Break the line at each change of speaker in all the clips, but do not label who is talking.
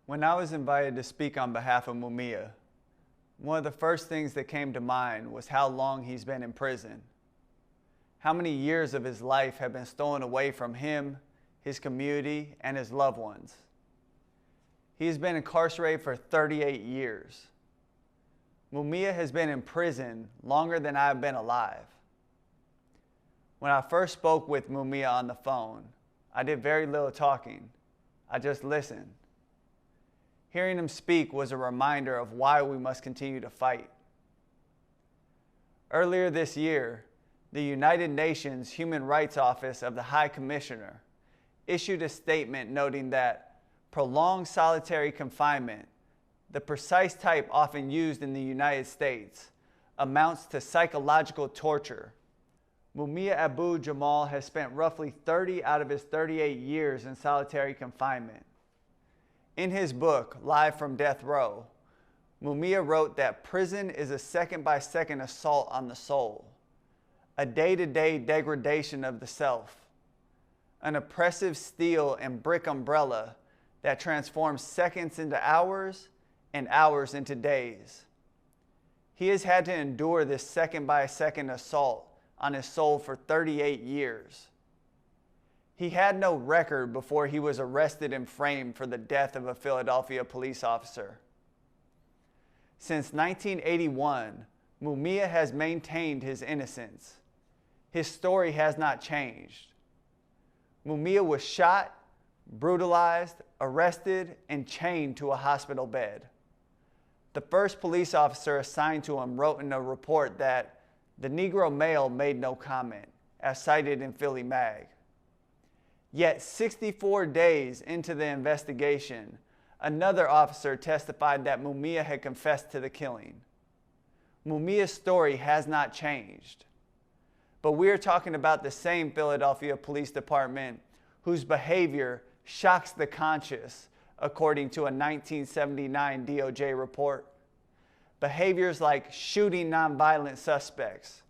When I was invited to speak on behalf of Mumia, one of the first things that came to mind was how long he's been in prison. How many years of his life have been stolen away from him, his community, and his loved ones. He has been incarcerated for 38 years. Mumia has been in prison longer than I have been alive. When I first spoke with Mumia on the phone, I did very little talking. I just listened. Hearing him speak was a reminder of why we must continue to fight. Earlier this year, the United Nations Human Rights Office of the High Commissioner issued a statement noting that prolonged solitary confinement, the precise type often used in the United States, amounts to psychological torture. Mumia Abu Jamal has spent roughly 30 out of his 38 years in solitary confinement. In his book, Live from Death Row, Mumia wrote that prison is a second-by-second assault on the soul, a day-to-day degradation of the self, an oppressive steel and brick umbrella that transforms seconds into hours and hours into days. He has had to endure this second-by-second assault on his soul for 38 years. He had no record before he was arrested and framed for the death of a Philadelphia police officer. Since 1981, Mumia has maintained his innocence. His story has not changed. Mumia was shot, brutalized, arrested, and chained to a hospital bed. The first police officer assigned to him wrote in a report that the Negro male made no comment, as cited in Philly Mag. Yet 64 days into the investigation, another officer testified that Mumia had confessed to the killing. Mumia's story has not changed. But we are talking about the same Philadelphia Police Department whose behavior shocks the conscious, according to a 1979 DOJ report. Behaviors like shooting nonviolent suspects,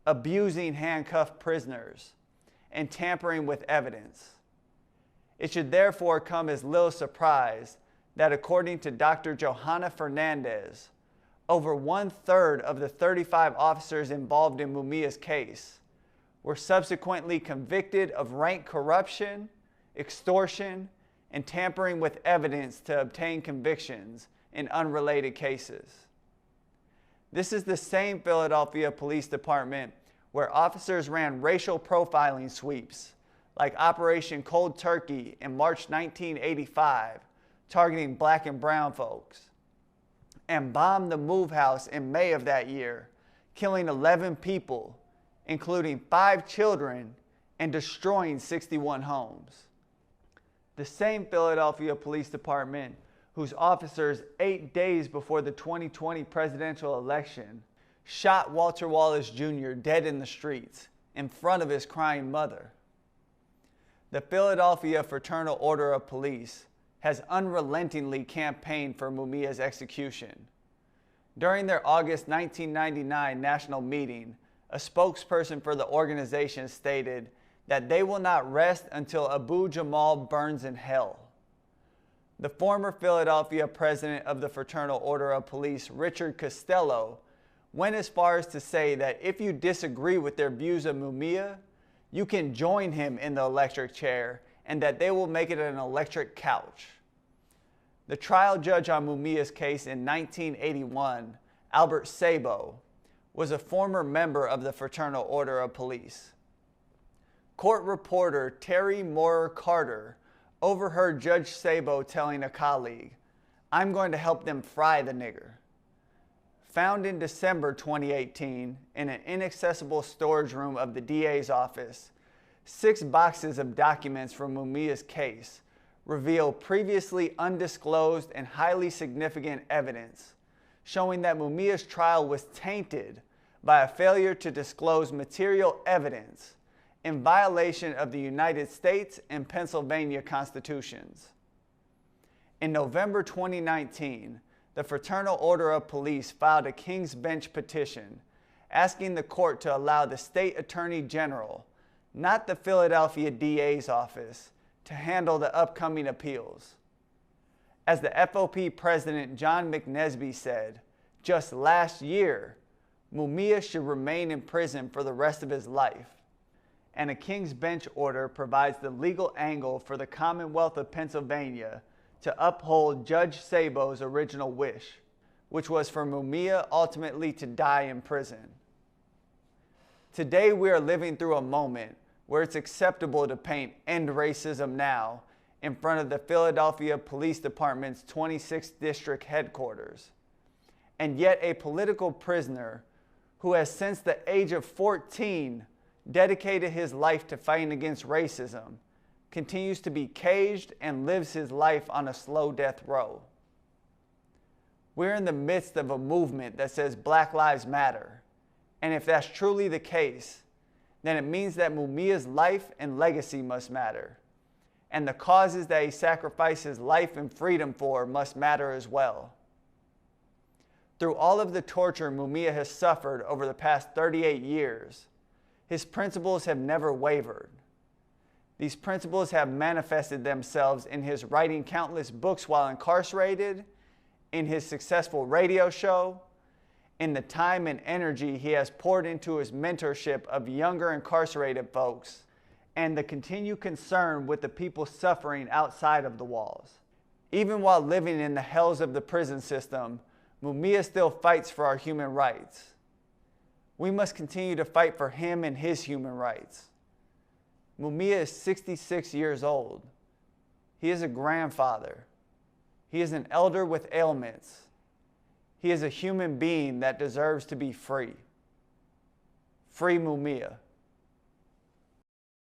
abusing handcuffed prisoners, and tampering with evidence. It should therefore come as little surprise that according to Dr. Johanna Fernandez, over 1/3 of the 35 officers involved in Mumia's case were subsequently convicted of rank corruption, extortion, and tampering with evidence to obtain convictions in unrelated cases. This is the same Philadelphia Police Department where officers ran racial profiling sweeps like Operation Cold Turkey in March 1985, targeting black and brown folks, and bombed the Move House in May of that year, killing 11 people, including 5 children, and destroying 61 homes. The same Philadelphia Police Department whose officers 8 days before the 2020 presidential election shot Walter Wallace Jr. dead in the streets in front of his crying mother. The Philadelphia Fraternal Order of Police has unrelentingly campaigned for Mumia's execution. During their August 1999 national meeting, a spokesperson for the organization stated that they will not rest until Abu Jamal burns in hell. The former Philadelphia president of the Fraternal Order of Police, Richard Costello, went as far as to say that if you disagree with their views of Mumia, you can join him in the electric chair and that they will make it an electric couch. The trial judge on Mumia's case in 1981, Albert Sabo, was a former member of the Fraternal Order of Police. Court reporter Terry Moorer Carter overheard Judge Sabo telling a colleague, "I'm going to help them fry the nigger." Found in December 2018 in an inaccessible storage room of the DA's office, 6 boxes of documents from Mumia's case reveal previously undisclosed and highly significant evidence showing that Mumia's trial was tainted by a failure to disclose material evidence in violation of the United States and Pennsylvania constitutions. In November 2019, the Fraternal Order of Police filed a King's Bench petition asking the court to allow the state attorney general, not the Philadelphia DA's office, to handle the upcoming appeals. As the FOP president John McNesby said, just last year, Mumia should remain in prison for the rest of his life. And a King's Bench order provides the legal angle for the Commonwealth of Pennsylvania to uphold Judge Sabo's original wish, which was for Mumia ultimately to die in prison. Today we are living through a moment where it's acceptable to paint "End Racism Now" in front of the Philadelphia Police Department's 26th District headquarters. And yet a political prisoner who has since the age of 14 dedicated his life to fighting against racism continues to be caged and lives his life on a slow death row. We're in the midst of a movement that says Black Lives Matter. And if that's truly the case, then it means that Mumia's life and legacy must matter. And the causes that he sacrificed his life and freedom for must matter as well. Through all of the torture Mumia has suffered over the past 38 years, his principles have never wavered. These principles have manifested themselves in his writing countless books while incarcerated, in his successful radio show, in the time and energy he has poured into his mentorship of younger incarcerated folks, and the continued concern with the people suffering outside of the walls. Even while living in the hells of the prison system, Mumia still fights for our human rights. We must continue to fight for him and his human rights. Mumia is 66 years old. He is a grandfather. He is an elder with ailments. He is a human being that deserves to be free. Free Mumia.